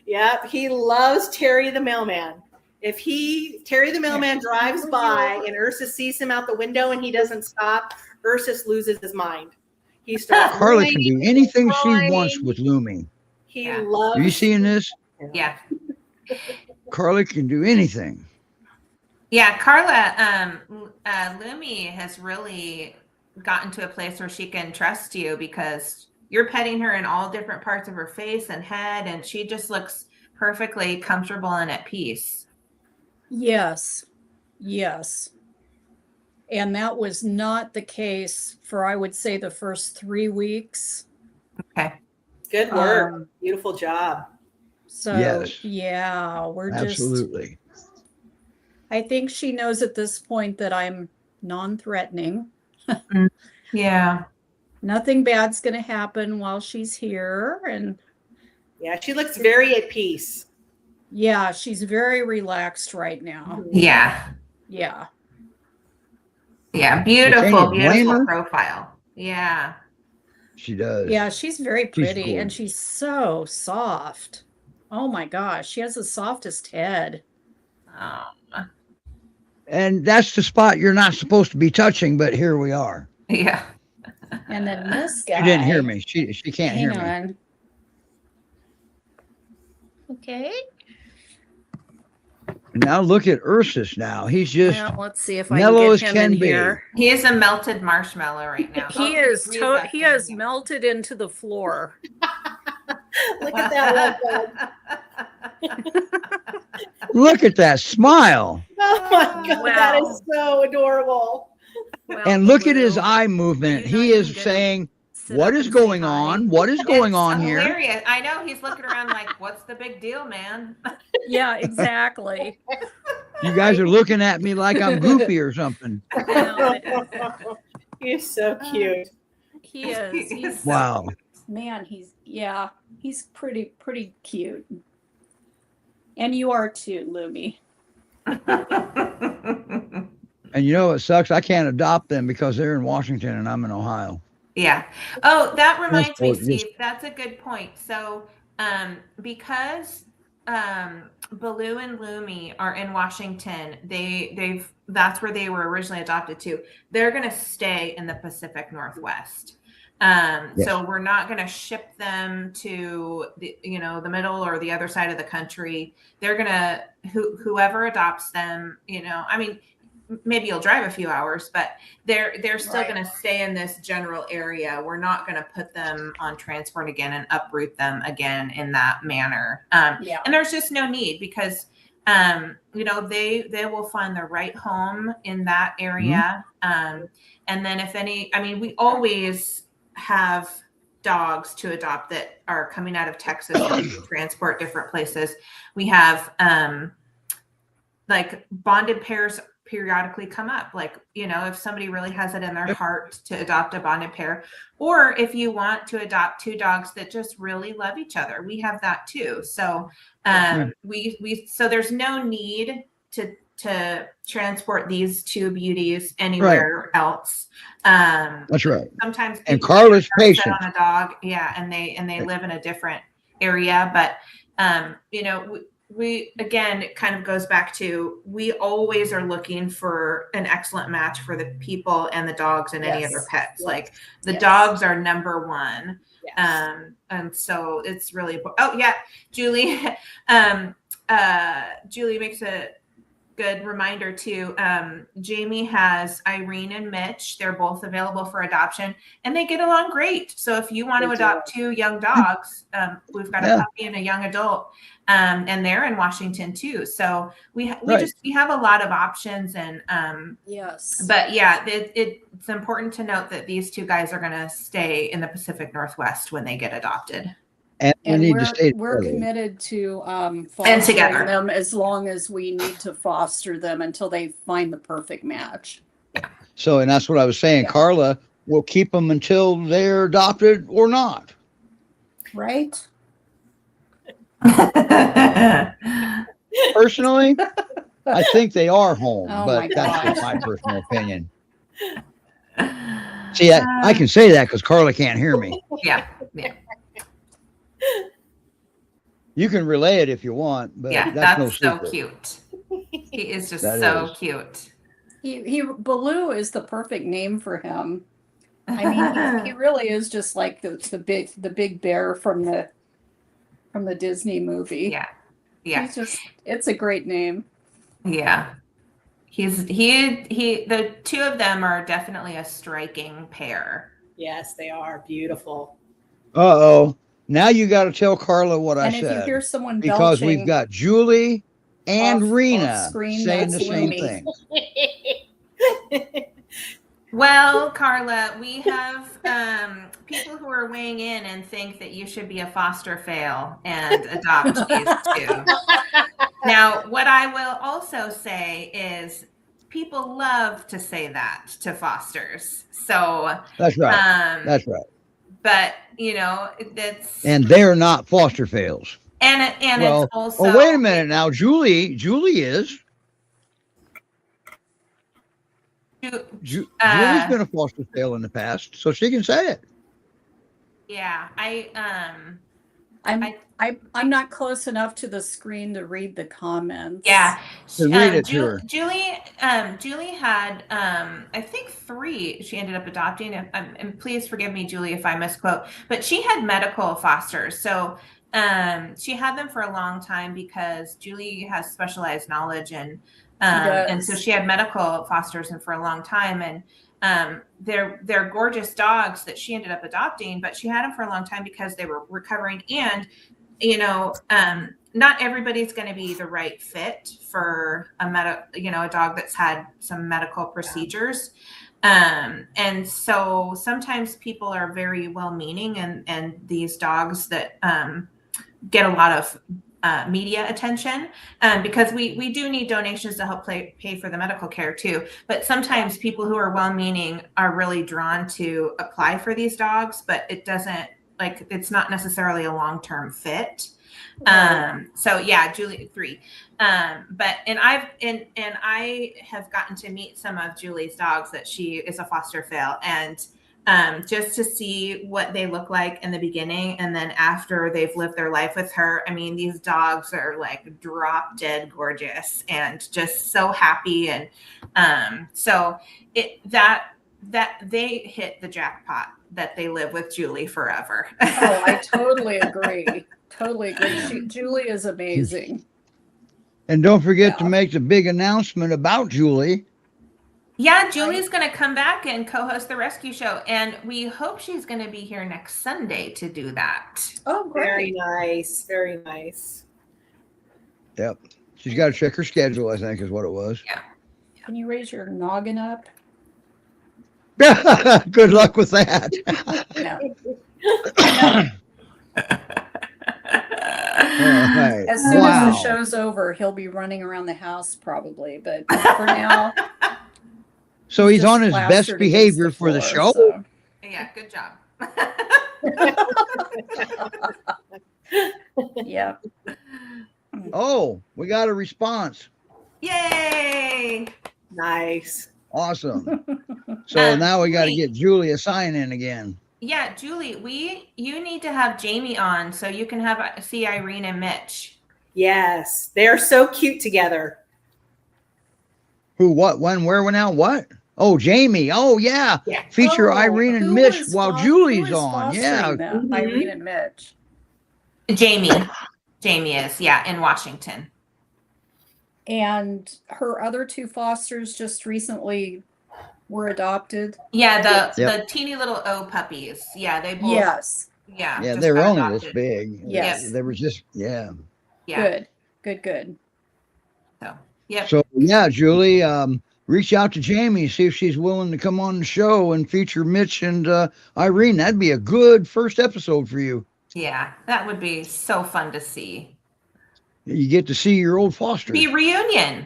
Yeah, he loves Terry the mailman. If Terry the mailman drives by and Ursus sees him out the window and he doesn't stop, Ursus loses his mind. He starts. Carla can do anything she crying. wants with Lumi. He Yeah. loves. Are you seeing this? Yeah. Carla can do anything. Yeah, Carla, Lumi has really gotten to a place where she can trust you because you're petting her in all different parts of her face and head, and she just looks perfectly comfortable and at peace. Yes. Yes. And that was not the case for, I would say, the first 3 weeks. Okay. Good work. Um, Beautiful job. So, Yes. yeah, we're Absolutely. I think she knows at this point that I'm non-threatening. Yeah. Nothing bad's going to happen while she's here. And Yeah, she looks very at peace. yeah, she's very relaxed right now. Yeah. Yeah. Yeah. Can you Beautiful, blame beautiful her? profile. Yeah. She does. Yeah, she's very pretty and gorgeous. she's so soft. Oh my gosh, she has the softest head. And that's the spot you're not supposed to be touching, but here we are. Yeah. And then this guy. She didn't hear me. She can't hear Hang me. on. Okay. Now look at Ursus now. He's just Well, let's see if I can mellow get as him can in be. here. He is a melted marshmallow right now. He Oh, is. Ria's He up has there. melted into the floor. Look at that love bug. Look at that smile. Oh my God, that Wow. is so adorable. Well, And look at Baloo, his eye movement. you know He you is can get him saying, sit what up is and say going hi. on? What is going It's on here? hilarious. I know he's looking around like, what's the big deal, man? Yeah, exactly. You guys are looking at me like I'm goofy or something. Well, He's so cute. he is. He's so Wow. man. He's pretty cute. And you are too, Lumi. And you know what sucks? I can't adopt them because they're in Washington and I'm in Ohio. Yeah. Oh, that reminds me, Transport, yes. Steve. That's a good point. So, because Baloo and Lumi are in Washington, that's where they were originally adopted to. They're going to stay in the Pacific Northwest. Yes. So we're not going to ship them to the middle or the other side of the country. They're going to whoever adopts them. I mean, maybe you'll drive a few hours, but they're still Right. going to stay in this general area. We're not going to put them on transport again and uproot them again in that manner. Yeah. And there's just no need because they will find the right home in that area. And then we always have dogs to adopt that are coming out of Texas and transport different places. We have like bonded pairs periodically come up, like if somebody really has it in their heart to adopt a bonded pair, or if you want to adopt two dogs that just really love each other, we have that too. So so there's no need to transport these two beauties anywhere else. That's right. Sometimes And people Carla's set patient. on a dog, and they live in a different area, but we again, it kind of goes back to, we always are looking for an excellent match for the people and the dogs and any other pets. Yes. Like the Yes. dogs are number one. Yes. And so it's really, Julie, Julie makes a good reminder too. Jamie has Irene and Mitch. They're both available for adoption and they get along great. So if you want to They adopt two young dogs, we've got a puppy and a young adult, and they're in Washington too. So we have a lot of options, and Yes. but yeah, it's important to note that these two guys are going to stay in the Pacific Northwest when they get adopted. And we And need to stay we're together. committed to And fostering together. them as long as we need to foster them until they find the perfect match. So, and that's what I was saying. Yeah. Carla will keep them until they're adopted or not. Right? Personally, I think they are home, Oh but my that's just gosh. my personal opinion. See, I can say that because Carla can't hear me. Yeah. You can relay it if you want, but Yeah, that's no that's so secret. cute. He is just That so is. cute. Baloo is the perfect name for him. I mean, he really is just like the big bear from the Disney movie. Yeah. It's a great name. Yeah. The two of them are definitely a striking pair. Yes, they are beautiful. Uh-oh. Now you got to tell Carla what I And if you said. hear someone Because belching, we've got Julie and off Rena screen, saying the that's same Lumi. thing. Well, Carla, we have people who are weighing in and think that you should be a foster fail and adopt these two. Now, what I will also say is people love to say that to fosters. So That's right. That's right. But that's And they're not foster fails. and Well, it's also. Oh, wait a minute now. Julie is. Julie's been a foster fail in the past, so she can say it. Yeah, I'm not close enough to the screen to read the comments. Yeah, So read it to her. Julie had I think 3 she ended up adopting, and please forgive me, Julie, if I misquote, but she had medical fosters. So She had them for a long time because Julie has specialized knowledge, and so does. she had medical fosters and for a long time, and they're gorgeous dogs that she ended up adopting, but she had them for a long time because they were recovering, and not everybody's going to be the right fit for a dog that's had some medical procedures. And so sometimes people are very well-meaning, and these dogs that get a lot of media attention, because we do need donations to help pay for the medical care too. But sometimes people who are well-meaning are really drawn to apply for these dogs, but it's not necessarily a long-term fit. So yeah, Julie 3. But I have gotten to meet some of Julie's dogs that she is a foster fail, and just to see what they look like in the beginning and then after they've lived their life with her. I mean, these dogs are like drop dead gorgeous and just so happy, and so that they hit the jackpot that they live with Julie forever. Oh, I totally agree. Totally agree. Julie is amazing. And don't forget to make the big announcement about Julie. Yeah, Julie's going to come back and co-host the rescue show, and we hope she's going to be here next Sunday to do that. Oh, great. Very nice. Very nice. Yep. She's got to check her schedule, I think is what it was. Yeah. Can you raise your noggin up? Good luck with that. No. Right. As soon as the show's over, he'll be running around the house probably. But for now, so he's just on his best plastered behavior against for the floor, show. so. Yeah, good job. Yeah. Oh, we got a response. Yay! Nice. Awesome. So now we got to wait. get Julie a sign in again. Yeah, Julie, you need to have Jamie on so you can see Irene and Mitch. Yes. They're so cute together. Who, what, when, where, when, now, what? Oh, Jamie. Oh, yeah. Yeah. Feature Oh, Irene and who Mitch was while fo- Julie's who is on. fostering Yeah. them? Mhm. Irene and Mitch. Jamie is, in Washington. And her other two fosters just recently were adopted. Yeah, the Yep. teeny little O puppies. Yeah, they both. Yes. Yeah. Yeah, just they were got only adopted. this big. Yes. They were just, yeah. Yeah. Good. So, yep. So, yeah, Julie, reach out to Jamie, see if she's willing to come on the show and feature Mitch and Irene. That'd be a good first episode for you. Yeah, that would be so fun to see. You get to see your old foster. Be reunion.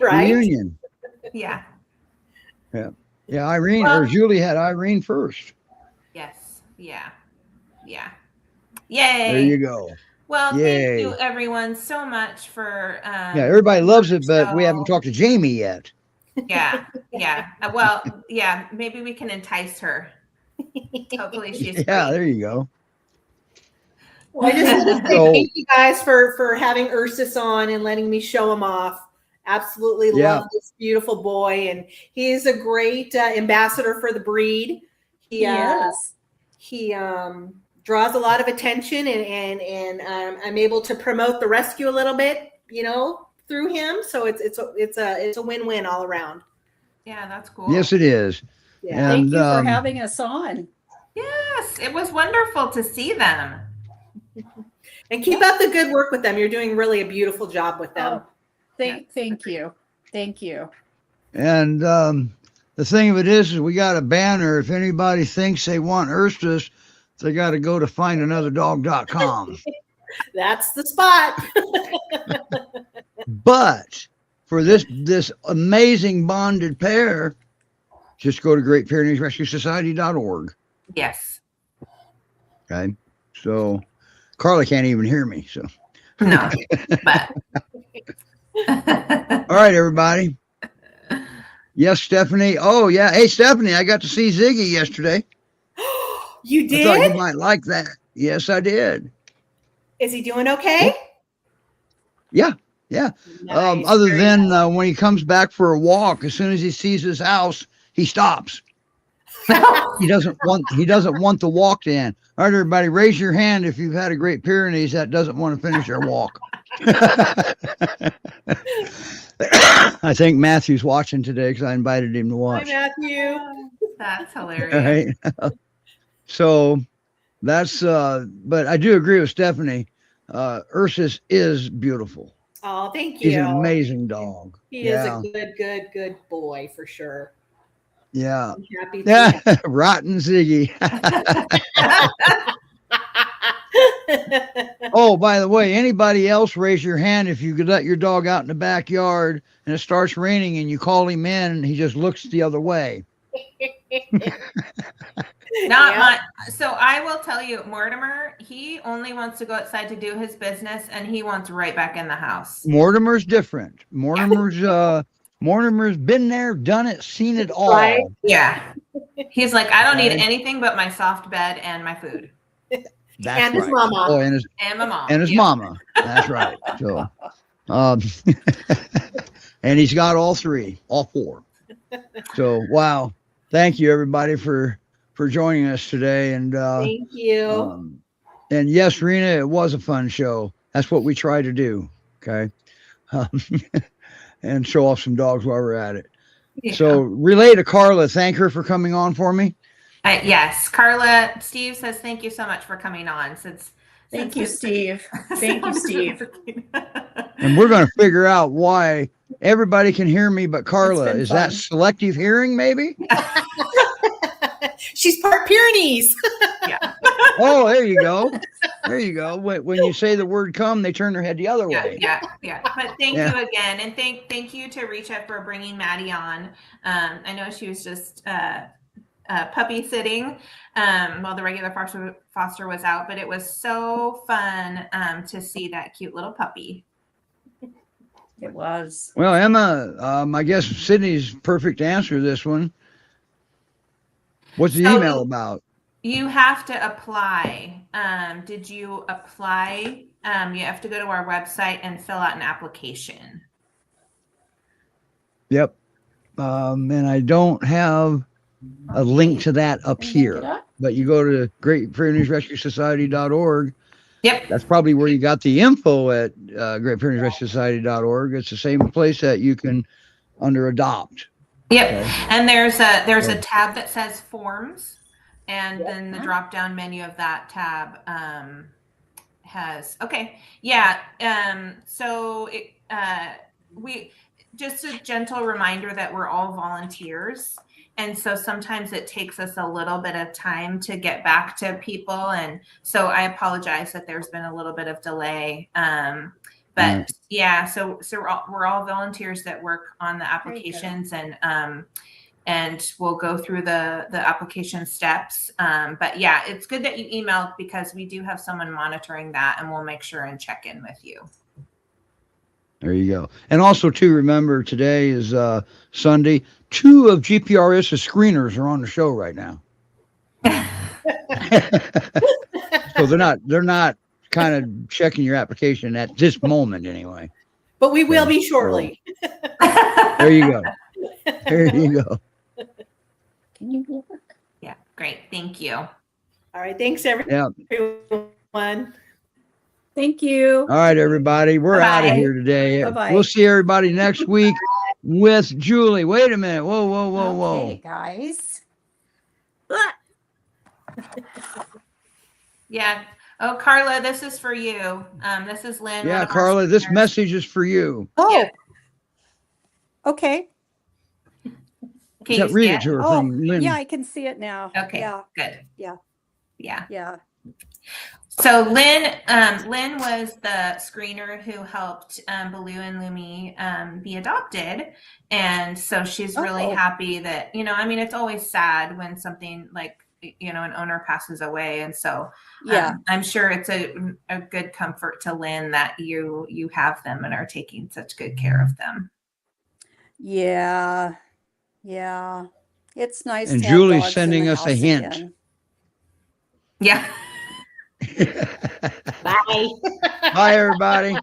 Right? Reunion. Yeah. Yeah, Irene or Julie had Irene first. Yes. Yeah. Yay. There you go. Well, Yay. thank you everyone so much for Yeah, everybody loves it, but we haven't talked to Jamie yet. Yeah. Well, yeah, maybe we can entice her. Hopefully she's Yeah, free. there you go. Well, I just want to say So- thank you guys for having Ursus on and letting me show him off. Absolutely Yeah. love this beautiful boy, and he is a great ambassador for the breed. He draws a lot of attention, and I'm able to promote the rescue a little bit, through him. So it's a win-win all around. Yeah, that's cool. Yes, it is. Yeah. Thank And you for having us on. Yes, it was wonderful to see them. And keep up the good work with them. You're doing really a beautiful job with them. Oh, thank you. Thank you. And the thing of it is we got a banner. If anybody thinks they want Ursus, they got to go to findanother.dog.com. That's the spot. But for this amazing bonded pair, just go to GreatPyreneesRescueSociety.org. Yes. Okay. So Carla can't even hear me. So No, but all right, everybody. Yes, Stephanie. Oh, yeah. Hey, Stephanie, I got to see Ziggy yesterday. You I thought did? you might like that. Yes, I did. Is he doing okay? Yeah. Nice, Other very than nice. when he comes back for a walk, as soon as he sees his house, he stops. He doesn't want the walk to end. All right, everybody, raise your hand if you've had a Great Pyrenees that doesn't want to finish their walk. I think Matthew's watching today because I invited him to Hi, watch. Matthew. That's hilarious. All right. So that's but I do agree with Stephanie. Ursus is beautiful. Oh, thank you. He's an amazing dog. He is a good boy for sure. Yeah. I'm happy to Yeah. Rotten Ziggy. Oh, by the way, anybody else raise your hand if you could let your dog out in the backyard and it starts raining and you call him in and he just looks the other way. Not my. So I will tell you, Mortimer, he only wants to go outside to do his business, and he wants right back in the house. Mortimer's different. Mortimer's been there, done it, seen it all. Right. Yeah. He's like, I don't need Right. anything but my soft bed and my food. That's And his right. mama. Oh, and his And my mom. and his Yeah. mama. That's right. So, and he's got all three, all four. So, wow. Thank you, everybody, for joining us today. And Thank you. and yes, Rena, it was a fun show. That's what we try to do. Okay. And show off some dogs while we're at it. Yeah. So relay to Carla. Thank her for coming on for me. Yes, Carla. Steve says thank you so much for coming on. Thank you, Steve. Thank you, Steve. And we're going to figure out why everybody can hear me but Carla. been Is that fun. selective hearing, maybe? She's part Pyrenees. Oh, there you go. There you go. When you say the word come, they turn their head the other way. Yeah. But thank Yeah. you again, and thank you to Reach for bringing Maddie on. I know she was just puppy sitting while the regular foster was out, but it was so fun to see that cute little puppy. It was. Well, Emma, I guess Sydney's perfect to answer this one. What's the So- email about? You have to apply. Did you apply? You have to go to our website and fill out an application. Yep. And I don't have a link to that up here, but you go to GreatPyreneesRescueSociety.org. Yep. That's probably where you got the info at GreatPyreneesRescueSociety.org. It's the same place that you can under adopt. Yep. Okay. And there's a Okay. tab that says forms, and then the drop down menu of that tab has so we just a gentle reminder that we're all volunteers, and so sometimes it takes us a little bit of time to get back to people, and so I apologize that there's been a little bit of delay. But yeah, so we're all volunteers that work on the applications, and we'll go through the application steps. But yeah, it's good that you emailed because we do have someone monitoring that, and we'll make sure and check in with you. There you go. And also, too, remember today is Sunday. 2 of GPRS's screeners are on the show right now. So they're not kind of checking your application at this moment anyway. But we will be shortly. There you go. There you go. Can you look? Yeah, great. Thank you. All right. Thanks, Yeah. everyone. Thank you. All right, everybody. We're out of Bye-bye. here today. Bye-bye. We'll see everybody next week with Julie. Wait a minute. Whoa. Okay, guys. Yeah. Oh, Carla, this is for you. This is Lynn. one Yeah, of our Carla, this screeners. message is for you. Oh, Yeah. okay. Can you Read see it to her Oh, from Lynn. yeah, I can see it now. Okay, Yeah, good. Yeah. Yeah. yeah. So Lynn was the screener who helped Baloo and Lumi be adopted, and so she's really Oh. happy that it's always sad when something like an owner passes away, and so Yeah. I'm sure it's a good comfort to Lynn that you have them and are taking such good care of them. Yeah. Yeah. It's nice And to have Julie's dogs in sending the us a house hint. again. Yeah. Bye. Bye, everybody.